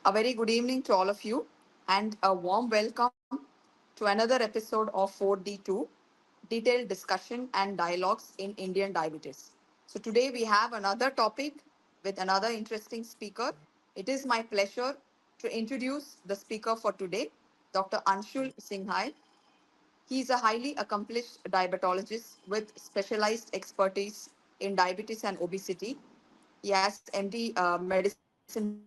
A very good evening to all of you, and a warm welcome to another episode of 4D2 Detailed Discussion and Dialogues in Indian Diabetes. So, today we have another topic with another interesting speaker. It is my pleasure to introduce the speaker for today, Dr. Anshul Singhai. He is a highly accomplished diabetologist with specialized expertise in diabetes and obesity. He has MD medicine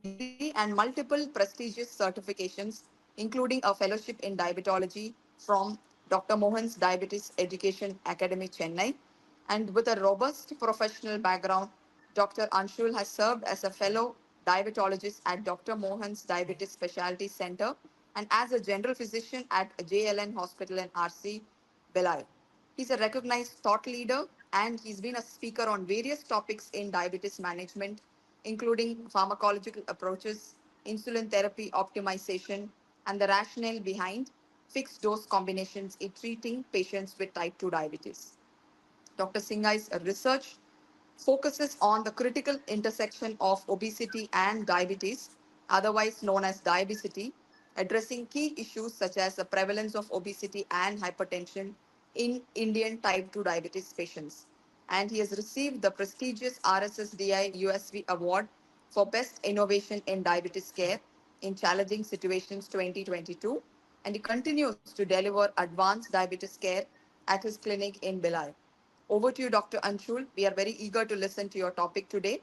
degree and multiple prestigious certifications, including a fellowship in diabetology from Dr. Mohan's Diabetes Education Academy, Chennai. And with a robust professional background, Dr. Anshul has served as a fellow diabetologist at Dr. Mohan's Diabetes Specialty Center and as a general physician at JLN Hospital in RC, Belai. He's a recognized thought leader and he's been a speaker on various topics in diabetes management, including pharmacological approaches, insulin therapy optimization, and the rationale behind fixed dose combinations in treating patients with type 2 diabetes. Dr. Singhai's research focuses on the critical intersection of obesity and diabetes, otherwise known as diabesity, addressing key issues such as the prevalence of obesity and hypertension in Indian type 2 diabetes patients. And he has received the prestigious RSSDI USV Award for Best Innovation in Diabetes Care in Challenging Situations 2022. And he continues to deliver advanced diabetes care at his clinic in Bilal. Over to you, Dr. Anshul. We are very eager to listen to your topic today,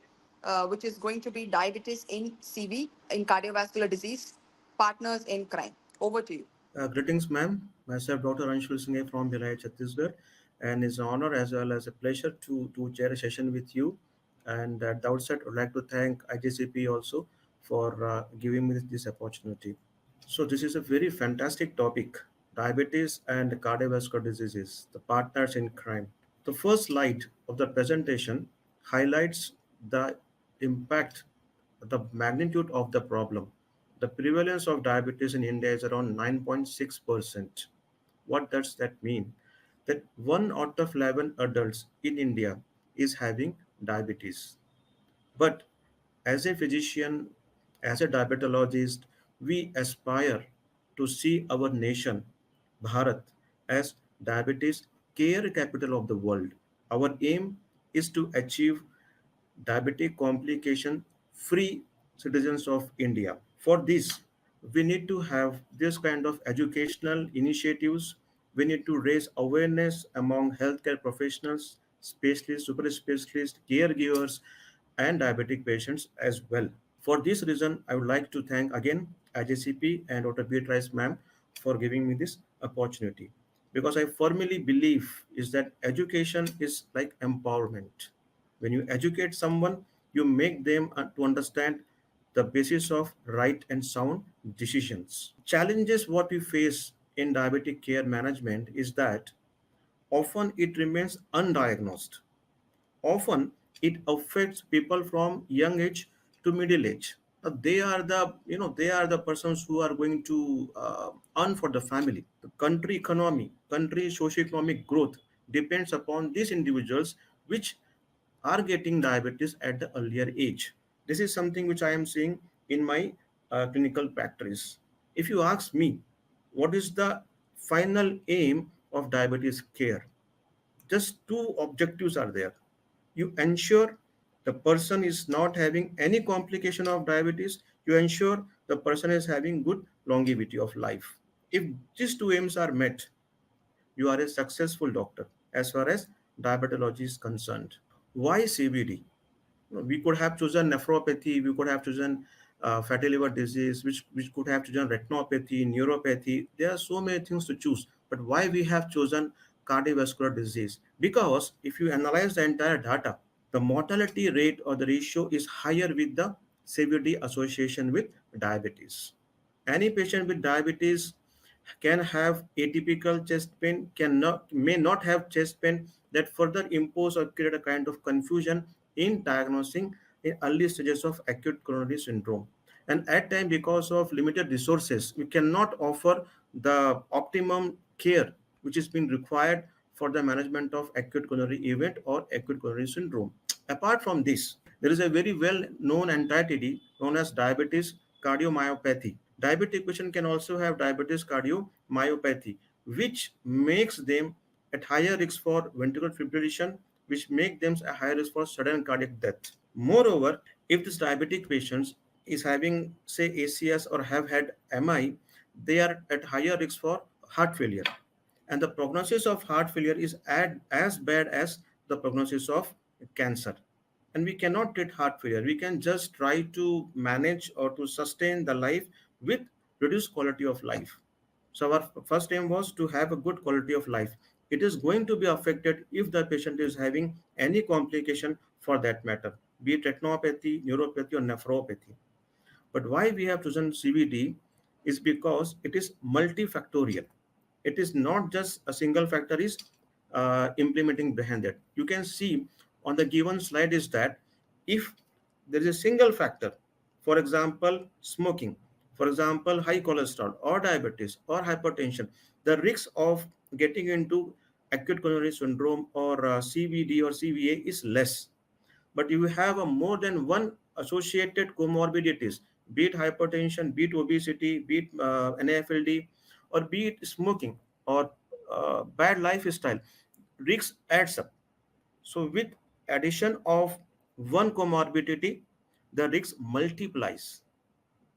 which is going to be diabetes in CV, in cardiovascular disease, partners in crime. Over to you. Greetings, ma'am. Myself, Dr. Anshul Singhai from Bhilai, Chhattisgarh, and it's an honor as well as a pleasure to chair a session with you. And at the outset, I'd like to thank IGCP also for giving me this opportunity. So, this is a very fantastic topic: diabetes and cardiovascular diseases, the partners in crime. The first slide of the presentation highlights the impact, the magnitude of the problem. The prevalence of diabetes in India is around 9.6%. What does that mean? That 1 out of 11 adults in India is having diabetes. But as a physician, as a diabetologist, we aspire to see our nation, Bharat, as diabetes care capital of the world. Our aim is to achieve diabetic complication free citizens of India. For this, we need to have this kind of educational initiatives. We need to raise awareness among healthcare professionals, specialists, super specialists, caregivers, and diabetic patients as well. For this reason, I would like to thank again IJCP and Dr. Beatrice ma'am for giving me this opportunity. Because I firmly believe is that education is like empowerment. When you educate someone, you make them to understand the basis of right and sound decisions. Challenges what we face in diabetic care management is that often it remains undiagnosed. Often it affects people from young age to middle age. They are the they are the persons who are going to earn for the family. The country economy, country socio-economic growth depends upon these individuals which are getting diabetes at the earlier age. This is something which I am seeing in my clinical practice. If you ask me, what is the final aim of diabetes care? Just two objectives are there. You ensure the person is not having any complication of diabetes. You ensure the person is having good longevity of life. If these two aims are met, you are a successful doctor as far as diabetology is concerned. Why CVD? We could have chosen nephropathy, we could have chosen fatty liver disease, which could have chosen retinopathy, neuropathy. There are so many things to choose. But why we have chosen cardiovascular disease? Because if you analyze the entire data, the mortality rate or the ratio is higher with the severity association with diabetes. Any patient with diabetes can have atypical chest pain, cannot may not have chest pain that further impose or create a kind of confusion in diagnosing in early stages of acute coronary syndrome. And at time, because of limited resources, we cannot offer the optimum care which is being required for the management of acute coronary event or acute coronary syndrome. Apart from this, there is a very well known entity known as diabetes cardiomyopathy. Diabetic patient can also have diabetes cardiomyopathy, which makes them at higher risk for ventricular fibrillation, which make them a higher risk for sudden cardiac death. Moreover, if this diabetic patients is having say ACS or have had MI, they are at higher risk for heart failure. And the prognosis of heart failure is as bad as the prognosis of cancer. And we cannot treat heart failure. We can just try to manage or to sustain the life with reduced quality of life. So our first aim was to have a good quality of life. It is going to be affected if the patient is having any complication for that matter, be it retinopathy, neuropathy, or nephropathy. But why we have chosen CVD is because it is multifactorial. It is not just a single factor is implementing behind that. You can see on the given slide is that if there is a single factor, for example, smoking, for example, high cholesterol or diabetes or hypertension, the risk of getting into acute coronary syndrome or CVD or CVA is less. But you have a more than one associated comorbidities, be it hypertension, be it obesity, be it NAFLD, or be it smoking or bad lifestyle, risk adds up. So with addition of one comorbidity, the risk multiplies.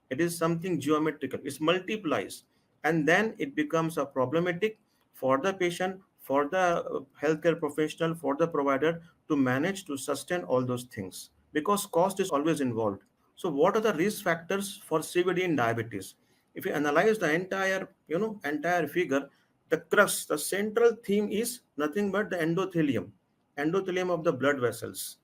It is something geometrical. It multiplies, and then it becomes a problematic for the patient, for the healthcare professional, for the provider to manage to sustain all those things because cost is always involved. So what are the risk factors for CVD in diabetes? If you analyze the entire figure, the crux, the central theme is nothing but the endothelium of the blood vessels.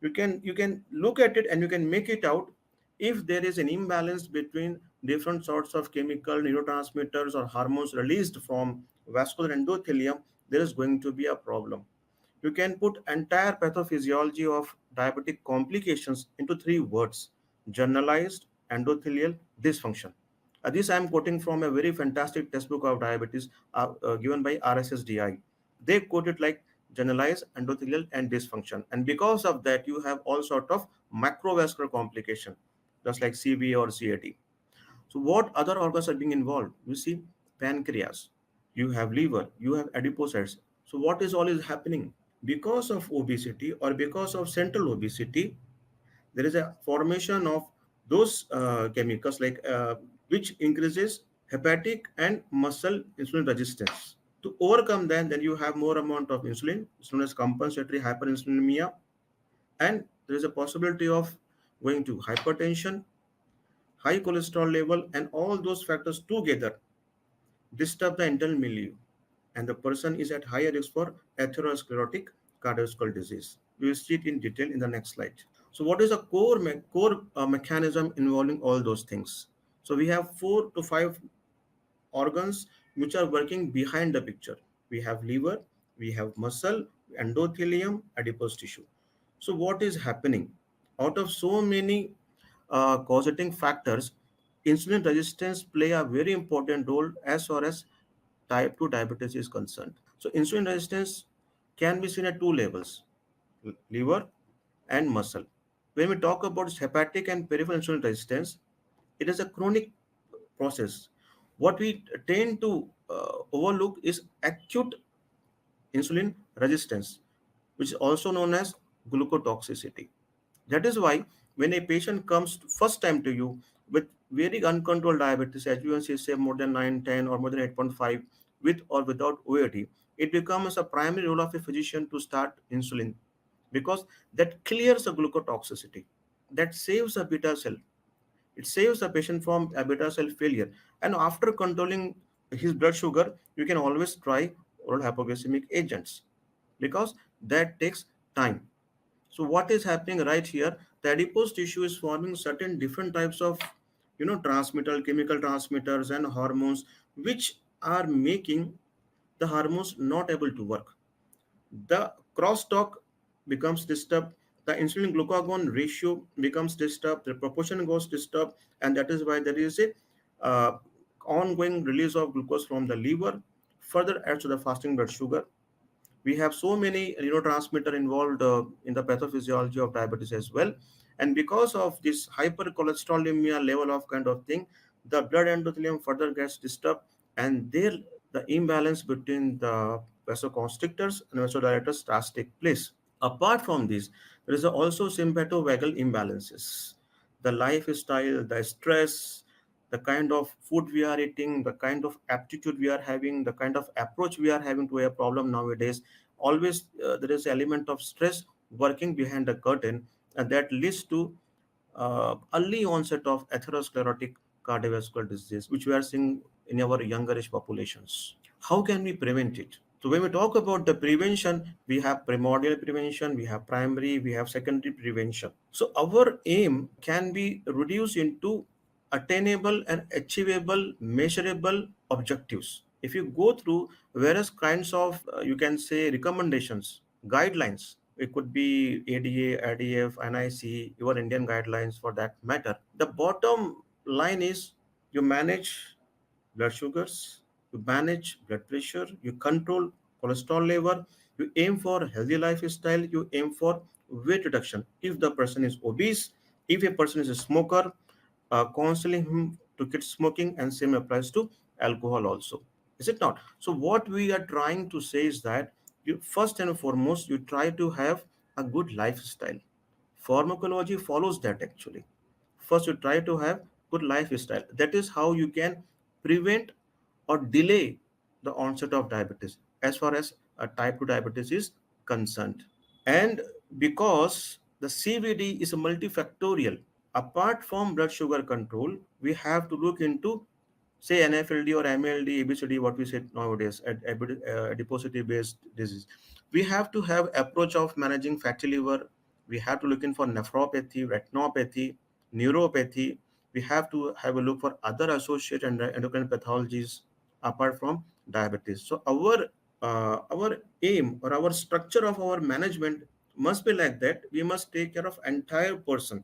You can look at it and you can make it out. If there is an imbalance between different sorts of chemical neurotransmitters or hormones released from vascular endothelium, there is going to be a problem. You can put entire pathophysiology of diabetic complications into three words: generalized endothelial dysfunction. This I am quoting from a very fantastic textbook of diabetes given by RSSDI. They quote it like generalized endothelial and dysfunction, and because of that you have all sort of macrovascular complication, just like CVA or CAD. So what other organs are being involved? You see pancreas, you have liver, you have adipocytes. So what is all is happening? Because of obesity or because of central obesity, there is a formation of those chemicals like which increases hepatic and muscle insulin resistance. To overcome that, then you have more amount of insulin, it's known as compensatory hyperinsulinemia, and there is a possibility of going to hypertension, high cholesterol level, and all those factors together disturb the internal milieu, and the person is at higher risk for atherosclerotic cardiovascular disease. We will see it in detail in the next slide. So, what is a core mechanism involving all those things? So, we have 4 to 5 organs which are working behind the picture. We have liver, we have muscle, endothelium, adipose tissue. So, what is happening? Out of so many causating factors, insulin resistance play a very important role as far as type 2 diabetes is concerned. So, insulin resistance can be seen at two levels: liver and muscle. When we talk about hepatic and peripheral insulin resistance, it is a chronic process. What we tend to overlook is acute insulin resistance, which is also known as glucotoxicity. That is why when a patient comes first time to you with very uncontrolled diabetes, HbA1c say more than 9, 10, or more than 8.5, with or without OAD, it becomes a primary role of a physician to start insulin because that clears the glucotoxicity, that saves a beta cell, it saves the patient from a beta cell failure. And after controlling his blood sugar, you can always try oral hypoglycemic agents because that takes time. So what is happening right here? The adipose tissue is forming certain different types of transmitter, chemical transmitters and hormones, which are making the hormones not able to work. The crosstalk becomes disturbed, the insulin glucagon ratio becomes disturbed, the proportion goes disturbed, and that is why there is a uh, ongoing release of glucose from the liver, further adds to the fasting blood sugar. We have so many neurotransmitter involved in the pathophysiology of diabetes as well, And because of this hypercholesterolemia level of kind of thing, the blood endothelium further gets disturbed, and there the imbalance between the vasoconstrictors and vasodilators starts to take place. Apart from this, there is also sympatovagal imbalances. The lifestyle, the stress, the kind of food we are eating, the kind of aptitude we are having, the kind of approach we are having to a problem nowadays, always there is element of stress working behind the curtain, and that leads to early onset of atherosclerotic cardiovascular disease, which we are seeing in our youngerish populations. How can we prevent it? So when we talk about the prevention, we have primordial prevention, we have primary, we have secondary prevention. So our aim can be reduced into attainable and achievable, measurable objectives. If you go through various kinds of, you can say, recommendations, guidelines, it could be ADA, IDF, NIC, your Indian guidelines for that matter. The bottom line is you manage blood sugars, you manage blood pressure, you control cholesterol level, you aim for healthy lifestyle, you aim for weight reduction. If the person is obese, if a person is a smoker, counseling him to quit smoking, and same applies to alcohol also. Is it not? So what we are trying to say is that you first and foremost you try to have a good lifestyle. Pharmacology follows that actually. First, you try to have good lifestyle. That is how you can prevent or delay the onset of diabetes as far as type 2 diabetes is concerned. And because the CVD is a multifactorial, apart from blood sugar control, we have to look into, say, NFLD or MLD, ABCD, what we say nowadays, adiposity based disease. We have to have approach of managing fatty liver. We have to look in for nephropathy, retinopathy, neuropathy. We have to have a look for other associated endocrine pathologies apart from diabetes. So our aim or our structure of our management must be like that. We must take care of entire person,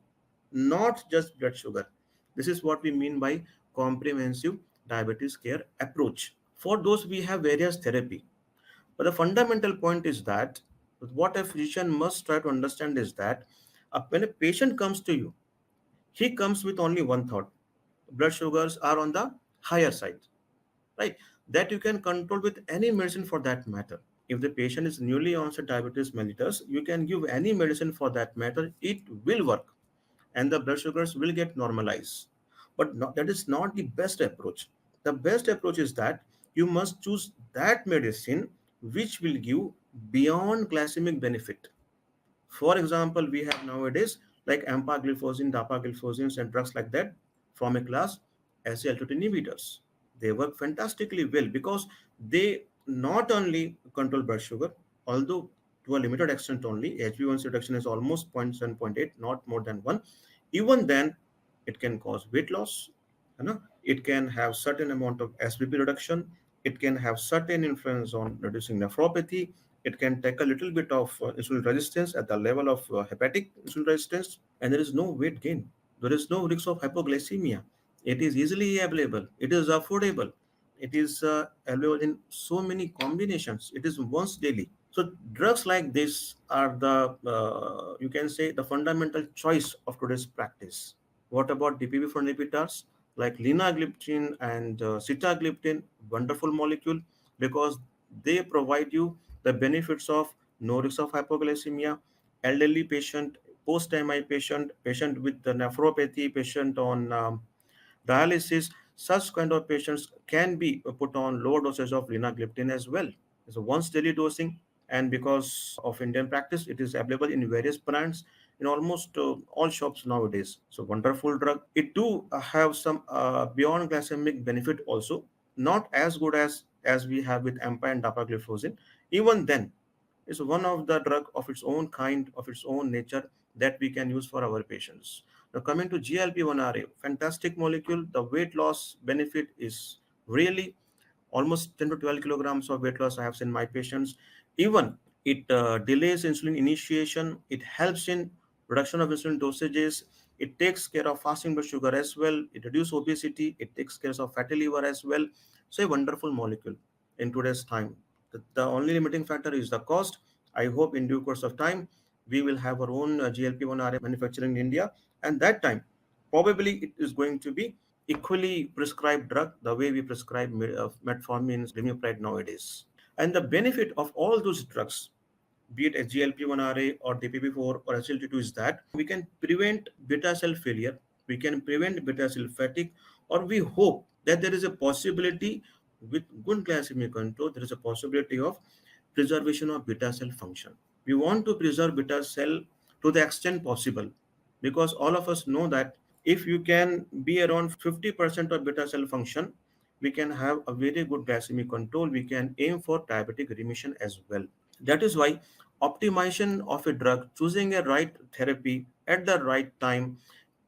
not just blood sugar. This is what we mean by comprehensive diabetes care approach. For those, we have various therapy, but the fundamental point is that what a physician must try to understand is that when a patient comes to you, he comes with only one thought: blood sugars are on the higher side, right? That you can control with any medicine for that matter. If the patient is newly onset diabetes mellitus, you can give any medicine for that matter, it will work, and the blood sugars will get normalized. But that is not the best approach. The best approach is that you must choose that medicine which will give beyond glycemic benefit. For example, we have nowadays like empagliflozin, dapagliflozins, and drugs like that from a class SGLT2 inhibitors. They work fantastically well because they not only control blood sugar, although to a limited extent only, HbA1c reduction is almost zero point 0.7, zero point 0.8, not more than 1. Even then, it can cause weight loss. It can have certain amount of SBP reduction. It can have certain influence on reducing nephropathy. It can take a little bit of insulin resistance at the level of hepatic insulin resistance, and there is no weight gain. There is no risk of hypoglycemia. It is easily available. It is affordable. It is available in so many combinations. It is once daily. So drugs like this are the you can say the fundamental choice of today's practice. What about DPP-4 inhibitors like linagliptin and sitagliptin? Wonderful molecule because they provide you the benefits of no risk of hypoglycemia, elderly patient, post-MI patient, patient with the nephropathy, patient on dialysis. Such kind of patients can be put on low doses of linagliptin as well. It's a once daily dosing, and because of Indian practice, it is available in various brands in almost all shops nowadays. So wonderful drug. It do have some beyond glycemic benefit also, not as good as we have with Empa and dapagliflozin. Even then, it's one of the drug of its own kind, of its own nature that we can use for our patients. Now, coming to GLP-1RA, fantastic molecule. The weight loss benefit is really almost 10 to 12 kilograms of weight loss I have seen in my patients. Even it delays insulin initiation. It helps in reduction of insulin dosages. It takes care of fasting blood sugar as well. It reduces obesity. It takes care of fatty liver as well. So a wonderful molecule in today's time. The only limiting factor is the cost. I hope in due course of time we will have our own GLP-1 RA manufacturing in India, and that time probably it is going to be equally prescribed drug the way we prescribe metformin, glimepiride nowadays. And the benefit of all those drugs, be it a GLP-1 RA or DPP-4 or SGLT2, is that we can prevent beta cell failure, we can prevent beta cell fatigue, or we hope that there is a possibility with good glycemic control, there is a possibility of preservation of beta cell function. We want to preserve beta cell to the extent possible, because all of us know that if you can be around 50% of beta cell function, we can have a very good glycemic control. We can aim for diabetic remission as well. That is why optimization of a drug, choosing a right therapy at the right time,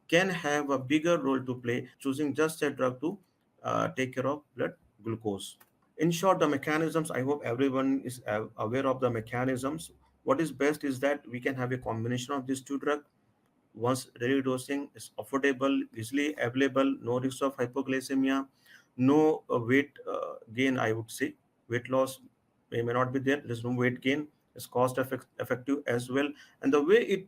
can have a bigger role to play choosing just a drug to take care of blood glucose. In short, the mechanisms, I hope everyone is aware of the mechanisms. What is best is that we can have a combination of these two drugs. Once daily dosing is affordable, easily available, no risk of hypoglycemia, no weight gain, I would say. Weight loss may not be there. There's no weight gain. It's effective as well. And the way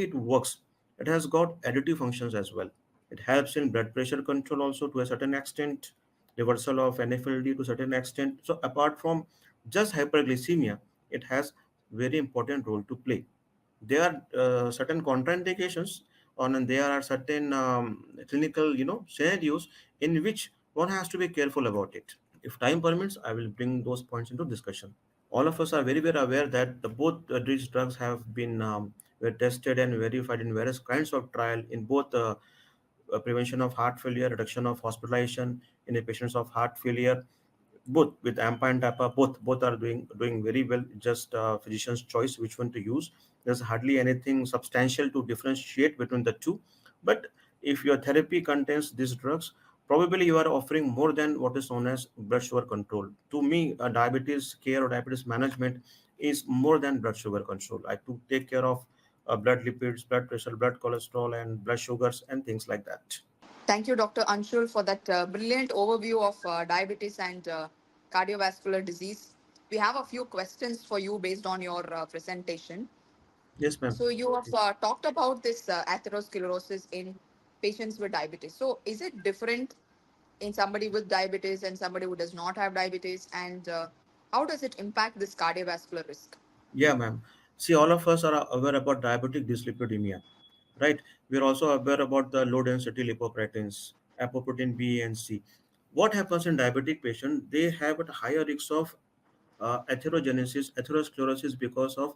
it works, it has got additive functions as well. It helps in blood pressure control also to a certain extent, reversal of NFLD to a certain extent. So apart from just hyperglycemia, it has very important role to play. There are certain contraindications on, and there are certain clinical scenarios in which one has to be careful about it. If time permits, I will bring those points into discussion. All of us are very well aware that both these drugs have been were tested and verified in various kinds of trial in both prevention of heart failure, reduction of hospitalization in the patients of heart failure, both with AMPA and TAPA. Both are doing very well. Just physician's choice which one to use. There's hardly anything substantial to differentiate between the two. But if your therapy contains these drugs, probably you are offering more than what is known as blood sugar control. To me, diabetes care or diabetes management is more than blood sugar control. I to take care of blood lipids, blood pressure, blood cholesterol, and blood sugars and things like that. Thank you, Dr. Anshul, for that brilliant overview of diabetes and cardiovascular disease. We have a few questions for you based on your presentation. Yes, ma'am. So, you have talked about this atherosclerosis in patients with diabetes. So, is it different in somebody with diabetes and somebody who does not have diabetes? And how does it impact this cardiovascular risk? Yeah, ma'am. See, all of us are aware about diabetic dyslipidemia, right? We're also aware about the low density lipoproteins, apoprotein B and C. What happens in diabetic patients? They have a higher risk of atherosclerosis, because of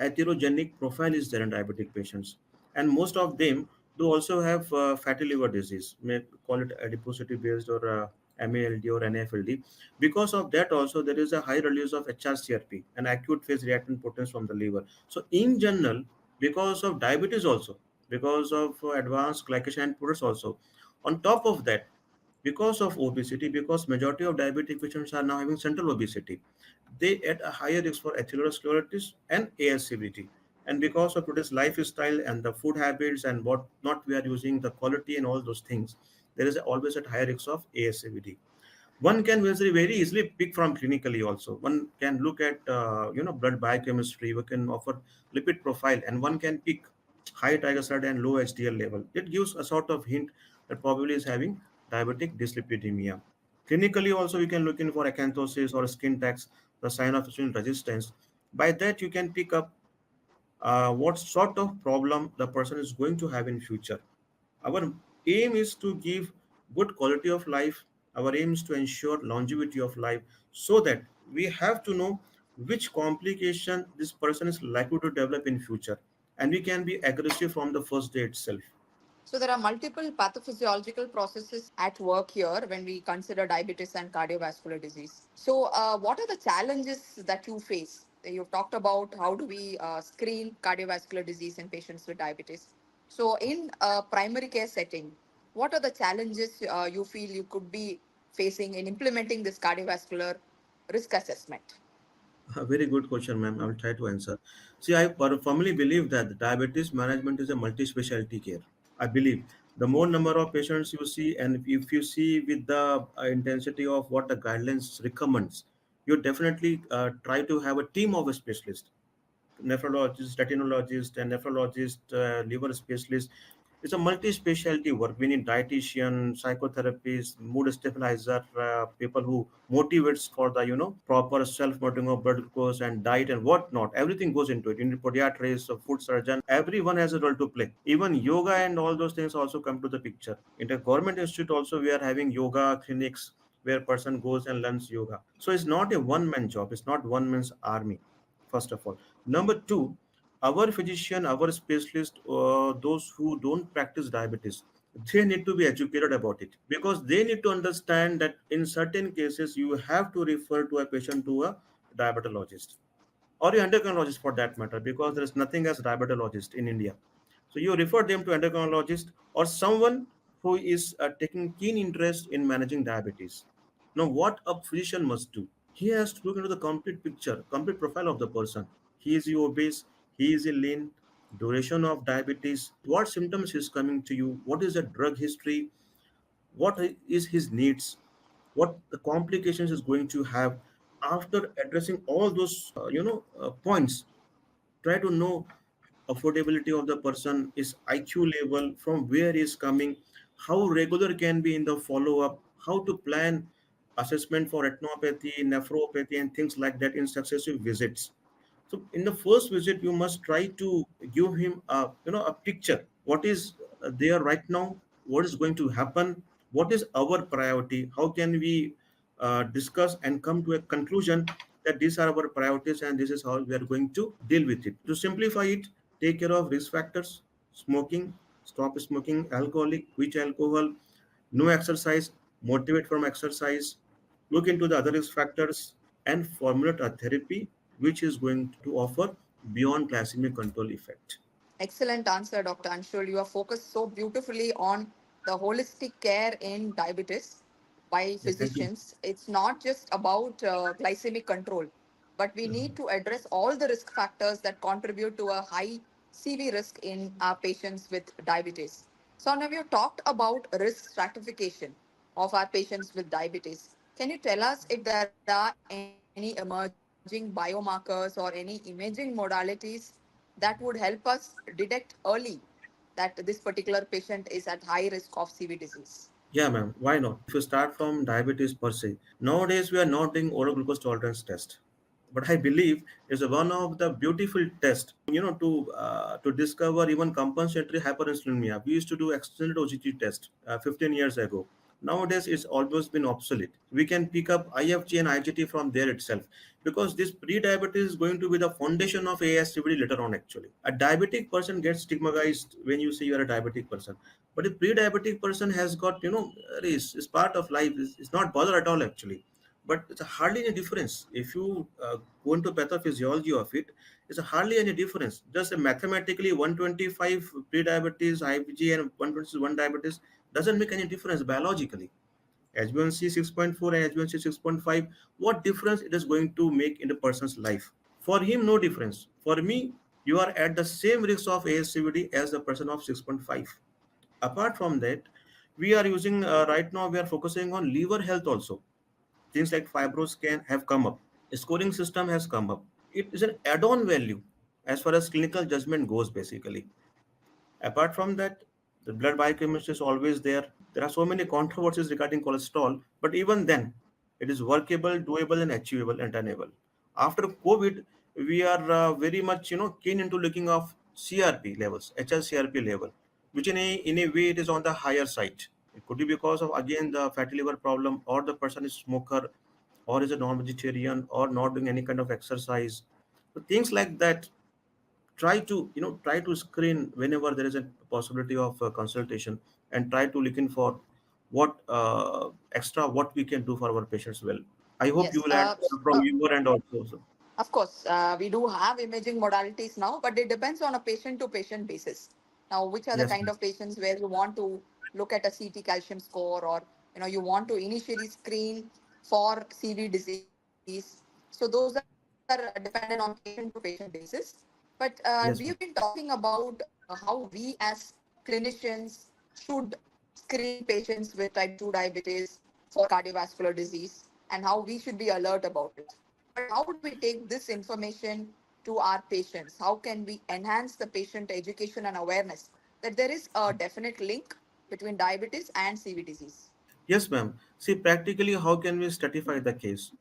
heterogenic profile is there in diabetic patients, and most of them do also have fatty liver disease, may call it adiposity based or MALD or NAFLD. Because of that also there is a high release of HRCRP, an acute phase reactant proteins from the liver. So in general, because of diabetes also, because of advanced glycation products also, on top of that, because of obesity, because majority of diabetic patients are now having central obesity, they at a higher risk for atherosclerosis and ASCVD. And because of today's lifestyle and the food habits and what not we are using, the quality and all those things, there is always at higher risk of ASCVD. One can very easily pick from clinically also. One can look at blood biochemistry. We can offer lipid profile, and one can pick high triglyceride and low HDL level. It gives a sort of hint that probably is having diabetic dyslipidemia. Clinically also, we can look in for acanthosis or skin tax, the sign of insulin resistance. By that, you can pick up what sort of problem the person is going to have in future. Our aim is to give good quality of life. Our aim is to ensure longevity of life, so that we have to know which complication this person is likely to develop in future, and we can be aggressive from the first day itself. So there are multiple pathophysiological processes at work here when we consider diabetes and cardiovascular disease. So what are the challenges that you face? You've talked about how do we screen cardiovascular disease in patients with diabetes. So in a primary care setting, what are the challenges you feel you could be facing in implementing this cardiovascular risk assessment? A very good question, ma'am. I will try to answer. See, I firmly believe that diabetes management is a multi-specialty care. I believe the more number of patients you see, and if you see with the intensity of what the guidelines recommends, you definitely try to have a team of specialists. nephrologist, retinologist, and nephrologist, liver specialist. It's a multi-specialty work. We need dietitian, psychotherapists, mood stabilizer, people who motivates for the proper self-monitoring of blood glucose and diet and whatnot. Everything goes into it. You need podiatrist, a food surgeon. Everyone has a role to play. Even yoga and all those things also come to the picture. In the government institute also, we are having yoga clinics where person goes and learns yoga. So it's not a one-man job. It's not one man's army. First of all, number two, our physician, our specialist, those who don't practice diabetes, they need to be educated about it because they need to understand that in certain cases you have to refer to a patient to a diabetologist or a endocrinologist for that matter, because there is nothing as diabetologist in India. So you refer them to endocrinologist or someone who is taking keen interest in managing diabetes. Now, what a physician must do, he has to look into the complete picture, complete profile of the person. He is he obese, he is he lean, duration of diabetes, what symptoms is coming to you, what is the drug history, what is his needs, what the complications is going to have. After addressing all those points, try to know affordability of the person, is IQ level, from where is coming, how regular can be in the follow up, how to plan assessment for retinopathy, nephropathy, and things like that in successive visits. So in the first visit, you must try to give him a a picture. What is there right now? What is going to happen? What is our priority? How can we discuss and come to a conclusion that these are our priorities and this is how we are going to deal with it? To simplify it, take care of risk factors: smoking, stop smoking; alcoholic, quit alcohol; no exercise, motivate from exercise; look into the other risk factors, and formulate a therapy which is going to offer beyond glycemic control effect. Excellent answer, Dr. Anshul. You are focused so beautifully on the holistic care in diabetes by Yeah, thank you. physicians. It's not just about glycemic control, but we need to address all the risk factors that contribute to a high CV risk in our patients with diabetes. So now we have talked about risk stratification of our patients with diabetes. Can you tell us if there are any emerging biomarkers or any imaging modalities that would help us detect early that this particular patient is at high risk of CV disease? Yeah, ma'am. Why not? If you start from diabetes per se, nowadays we are not doing oral glucose tolerance test, but I believe is one of the beautiful tests. To discover even compensatory hyperinsulinemia. We used to do extended OGT test 15 years ago. Nowadays, it's almost been obsolete. We can pick up IFG and IGT from there itself because this pre-diabetes is going to be the foundation of ASCVD later on. Actually, a diabetic person gets stigmatized when you say you are a diabetic person, but a pre-diabetic person has got is part of life. Is not bother at all actually, but it's hardly any difference if you go into pathophysiology of it. It's hardly any difference. Just mathematically, 125 pre-diabetes IPG and 121 diabetes doesn't make any difference biologically. HbA1c 6.4 and HbA1c 6.5, what difference it is going to make in the person's life? For him, no difference. For me, you are at the same risk of ASCVD as the person of 6.5. Apart from that, we are using right now, we are focusing on liver health also. Things like fibroscan have come up. A scoring system has come up. It is an add-on value as far as clinical judgment goes, basically. Apart from that, the blood biochemistry is always there. There are so many controversies regarding cholesterol, but even then, it is workable, doable, and achievable and attainable. After COVID, we are very much keen into looking of CRP levels, HSCRP level, which in a way it is on the higher side. It could be because of again the fatty liver problem, or the person is smoker, or is a non-vegetarian, or not doing any kind of exercise. So things like that, try to screen whenever there is a possibility of consultation, and try to look in for what extra what we can do for our patients well. I hope you Yes. will add from your end also. So, Of course, we do have imaging modalities now, but it depends on a patient to patient basis. Now, which are the yes, kind ma'am. of patients where you want to look at a CT calcium score, or you want to initially screen for CV disease. So those are dependent on patient to patient basis. But we have been Yes, talking ma'am. about how we as clinicians should screen patients with type 2 diabetes for cardiovascular disease and how we should be alert about it. But how do we take this information to our patients? How can we enhance the patient education and awareness that there is a definite link between diabetes and CV disease? Yes, ma'am. See, practically, how can we stratify the case?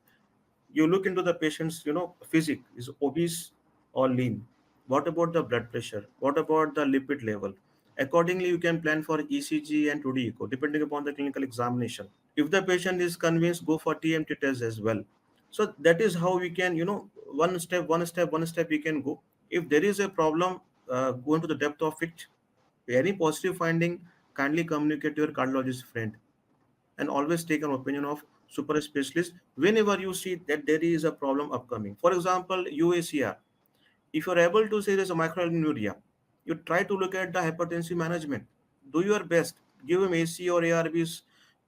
You look into the patient's, physique, is obese or lean. What about the blood pressure? What about the lipid level? Accordingly, you can plan for ECG and 2D echo, depending upon the clinical examination. If the patient is convinced, go for TMT test as well. So that is how we can, one step we can go. If there is a problem, go into the depth of it. Any positive finding, kindly communicate to your cardiologist friend, and always take an opinion of super specialist whenever you see that there is a problem upcoming. For example, UACR. If you're able to say there's a microalbuminuria, you try to look at the hypertensive management. Do your best. Give him AC or ARBs.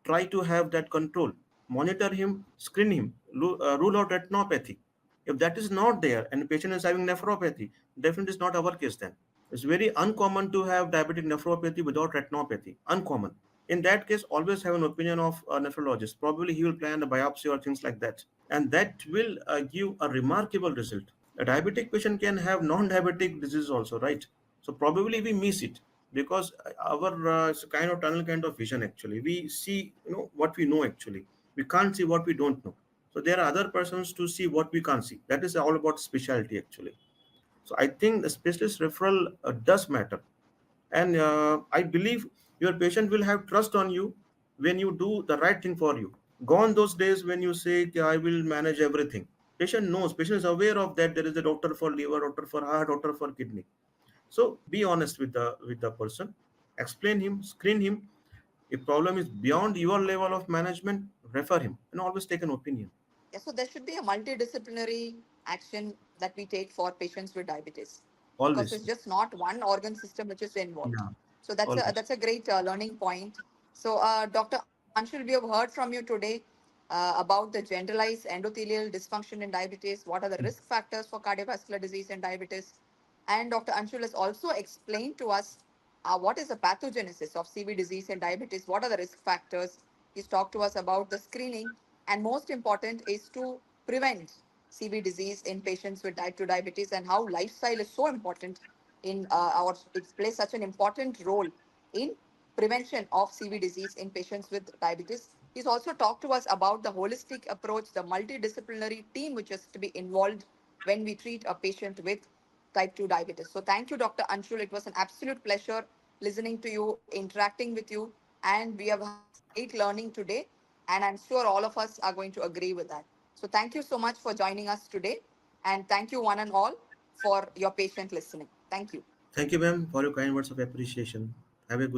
Try to have that control. Monitor him, screen him, rule out retinopathy. If that is not there and the patient is having nephropathy, definitely is not our case then. It's very uncommon to have diabetic nephropathy without retinopathy. Uncommon. In that case, always have an opinion of a nephrologist. Probably he will plan a biopsy or things like that. And that will give a remarkable result. A diabetic patient can have non-diabetic disease also, right? So probably we miss it because our it's a kind of tunnel kind of vision actually. We see, what we know actually. We can't see what we don't know. So there are other persons to see what we can't see. That is all about specialty actually. So I think the specialist referral does matter, and I believe your patient will have trust on you when you do the right thing for you. Gone those days when you say, "Okay, I will manage everything." Patient knows, patient is aware of that there is a doctor for liver, doctor for heart, doctor for kidney. So be honest with the person, explain him, screen him. If problem is beyond your level of management, refer him and always take an opinion. Yeah, so there should be a multidisciplinary action that we take for patients with diabetes, because Always. it's just not one organ system which is involved. Yeah, So always. that's a great learning point. So, Dr. Anshul, we have heard from you today about the generalized endothelial dysfunction in diabetes. What are the risk factors for cardiovascular disease and diabetes? And Dr. Anshul has also explained to us what is the pathogenesis of CV disease and diabetes, what are the risk factors. He's talked to us about the screening, and most important is to prevent CV disease in patients with type 2 diabetes, and how lifestyle is so important in it plays such an important role in prevention of CV disease in patients with diabetes. He's also talked to us about the holistic approach, the multidisciplinary team which is to be involved when we treat a patient with type 2 diabetes. So thank you, Dr. Anshul. It was an absolute pleasure listening to you, interacting with you, and we have had some great learning today. And I'm sure all of us are going to agree with that. So thank you so much for joining us today. And thank you, one and all, for your patient listening. Thank you. Thank you, ma'am, for your kind words of appreciation. Have a good